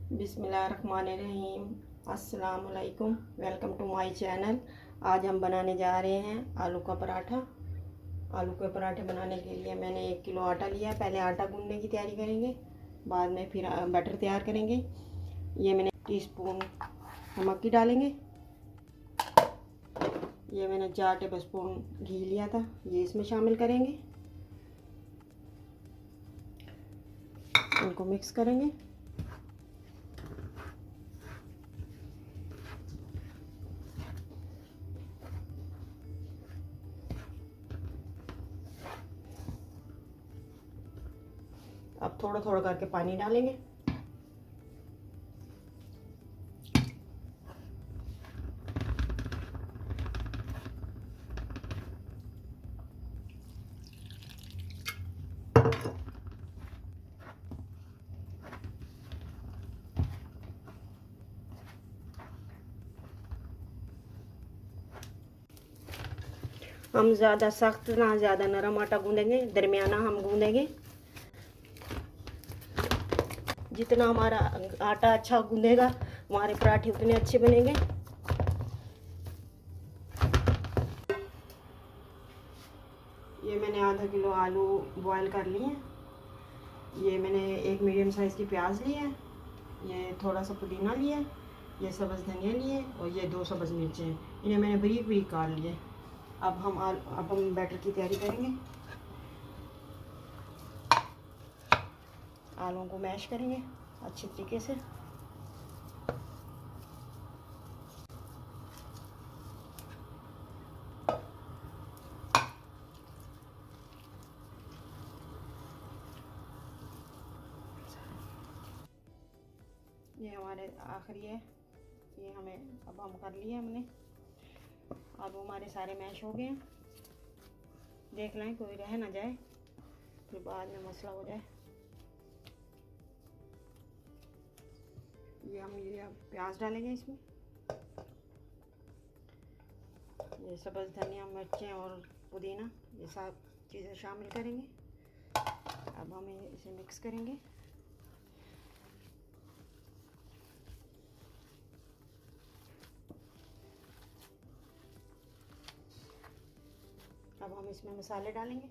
बिस्मिल्लाहिर्रहमानिर्रहीम। अस्सलाम वालेकुम। Welcome to my channel. आज हम बनाने जा रहे हैं आलू का पराठा। आलू के पराठे बनाने के लिए मैंने 1 किलो आटा लिया। पहले आटा गूंदने की तैयारी करेंगे, बाद में फिर बटर तैयार करेंगे। ये मैंने टीस्पून नमक की डालेंगे। ये मैंने 4 टेबल स्पून घी लिया था, ये इसमें शामिल करेंगे। इनको मिक्स करेंगे। अब थोड़ा थोड़ा करके पानी डालेंगे। हम ज़्यादा सख्त ना ज़्यादा नरम आटा गूंदेंगे, दरमियाना हम गूंदेंगे। जितना हमारा आटा अच्छा गूंदेगा हमारे पराठे उतने अच्छे बनेंगे। ये मैंने आधा किलो आलू बॉईल कर लिए हैं। ये मैंने एक मीडियम साइज़ की प्याज ली है। ये थोड़ा सा पुदीना लिया है। ये सब्ज़ धनिया लिए और ये 2 सब्ज़ मिर्चें हैं। इन्हें मैंने बारीक बारीक काट लिए। अब हम बैटर की तैयारी करेंगे। आलूओं को मैश करेंगे अच्छे तरीके से। ये हमारे आखिरी है। ये अब हम कर लिए हमने। आलू हमारे सारे मैश हो गए हैं। देख लें कोई रह ना जाए, फिर बाद में मसला हो जाए। ये अब प्याज डालेंगे इसमें। ये सब्ज़ धनिया, मिर्चें और पुदीना, ये सब चीज़ें शामिल करेंगे। अब हम इसे मिक्स करेंगे। अब हम इसमें मसाले डालेंगे।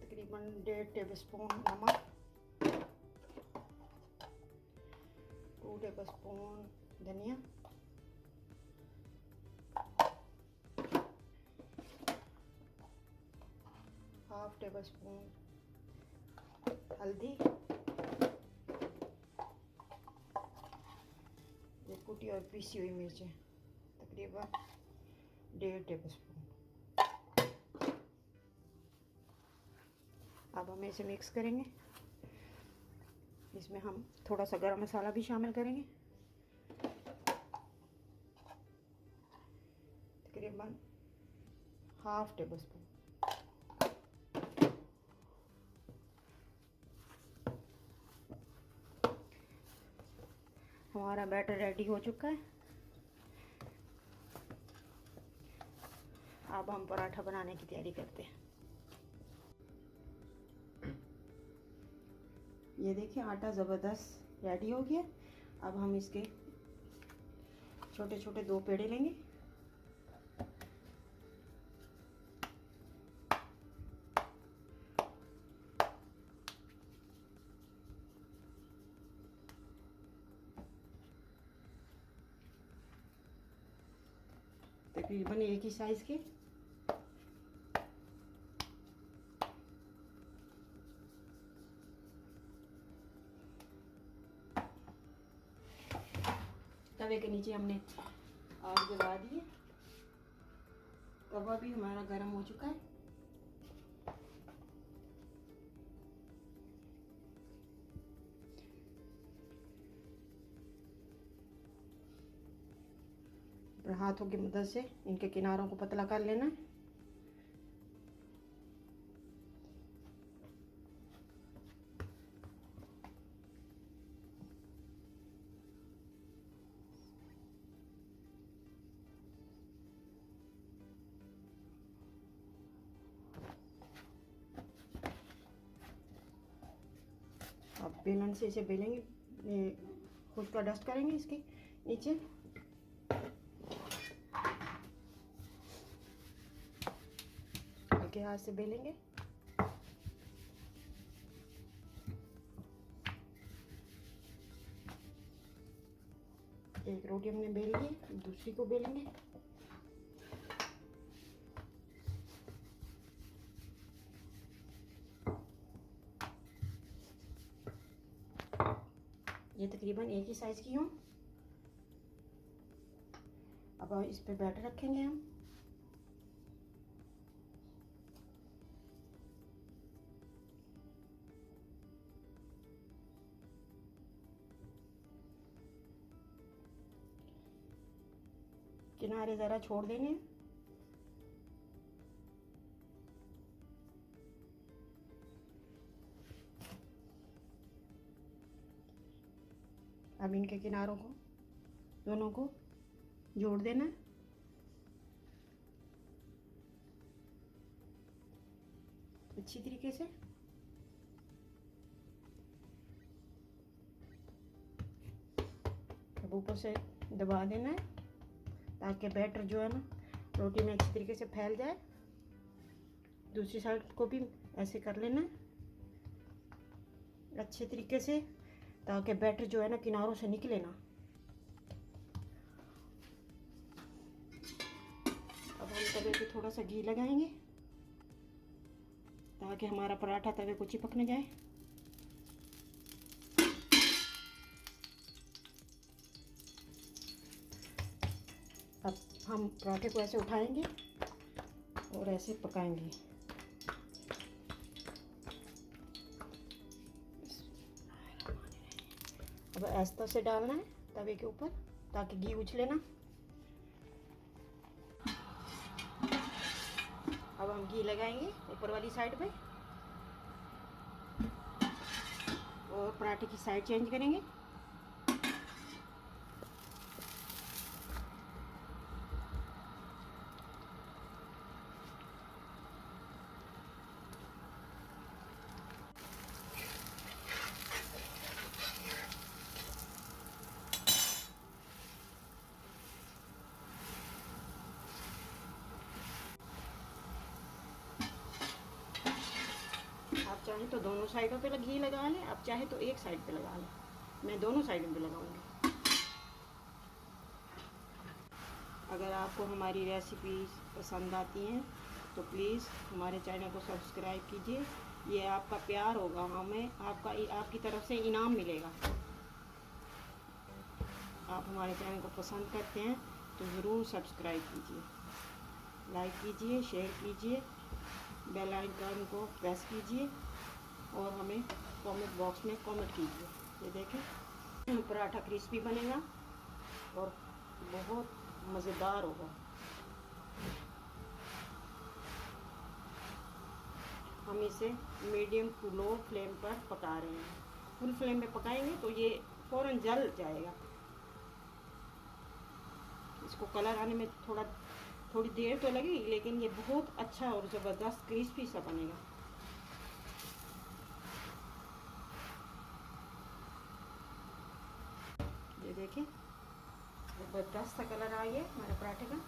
तकरीबन 1.5 टेबल स्पून नमक, 2 टेबल स्पून धनिया, हाफ टेबल स्पून हल्दी, ये कुटी और पीसी हुई मिर्चें तकरीबन 1.5 टेबल स्पून। अब हम इसे मिक्स करेंगे। इसमें हम थोड़ा सा गरम मसाला भी शामिल करेंगे, तकरीबन हाफ टेबल स्पून। हमारा बैटर रेडी हो चुका है। अब हम पराठा बनाने की तैयारी करते हैं। ये देखिए आटा ज़बरदस्त रेडी हो गया। अब हम इसके छोटे छोटे 2 पेड़े लेंगे। तकरीबन एक ही साइज़ के। तवे के नीचे हमने आग जला दी है। तवा भी हमारा गर्म हो चुका है। हाथों की मदद से इनके किनारों को पतला कर लेना है। बेलन से इसे बेलेंगे, खुद का डस्ट करेंगे इसके नीचे। हल्के हाथ से बेलेंगे। एक रोटी हमने बेल ली, दूसरी को बेलेंगे। ये तकरीबन एक ही साइज की हूँ। अब इस पे बैटर रखेंगे हम। किनारे ज़रा छोड़ देंगे। अब इनके किनारों को दोनों को जोड़ देना है। अच्छी तरीके से। अब ऊपर से दबा देना है ताकि बैटर जो है ना रोटी में अच्छी तरीके से फैल जाए। दूसरी साइड को भी ऐसे कर लेना है अच्छे तरीके से, ताकि बैटर जो है ना किनारों से निकले ना। अब हम तवे पे थोड़ा सा घी लगाएंगे ताकि हमारा पराठा तवे को चिपक न जाए। अब हम पराठे को ऐसे उठाएंगे और ऐसे पकाएंगे। अब आस्ते से डालना है तवे के ऊपर ताकि घी उछले ना। अब हम घी लगाएंगे ऊपर वाली साइड पे और पराठे की साइड चेंज करेंगे। आप चाहें तो दोनों साइडों पे घी लगा लें, आप चाहे तो एक साइड पे लगा लें। मैं दोनों साइडों पे लगाऊंगी। अगर आपको हमारी रेसिपीज पसंद आती हैं तो प्लीज़ हमारे चैनल को सब्सक्राइब कीजिए। ये आपका प्यार होगा, हमें आपकी तरफ से इनाम मिलेगा। आप हमारे चैनल को पसंद करते हैं तो ज़रूर सब्सक्राइब कीजिए, लाइक कीजिए, शेयर कीजिए, बेल आइकन को प्रेस कीजिए और हमें कमेंट बॉक्स में कमेंट कीजिए। ये देखें पराठा क्रिस्पी बनेगा और बहुत मज़ेदार होगा। हम इसे मीडियम टू लो फ्लेम पर पका रहे हैं। फुल फ्लेम में पकाएंगे तो ये फ़ौरन जल जाएगा। इसको कलर आने में थोड़ी देर तो लगेगी, लेकिन ये बहुत अच्छा और ज़बरदस्त क्रिस्पी सा बनेगा। ये देखें ज़बरदस्त सा कलर आ गया हमारे पराठे का।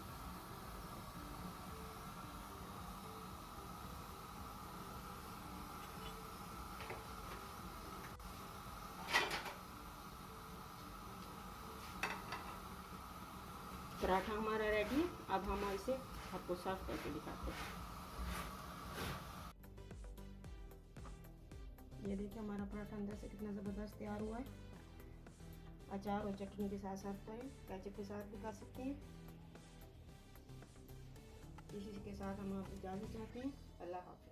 पराठा हमारा रेडी है। अब हम इसे आपको सर्व करके दिखाते हैं। ये देखिए हमारा पराठा अंदर से कितना ज़बरदस्त तैयार हुआ है। अचार और चटनी के साथ सर्व करें, केचप के साथ भी खा सकते हैं। इसी के साथ हम आपसे इजाज़त चाहते हैं। अल्लाह हाफ़िज़।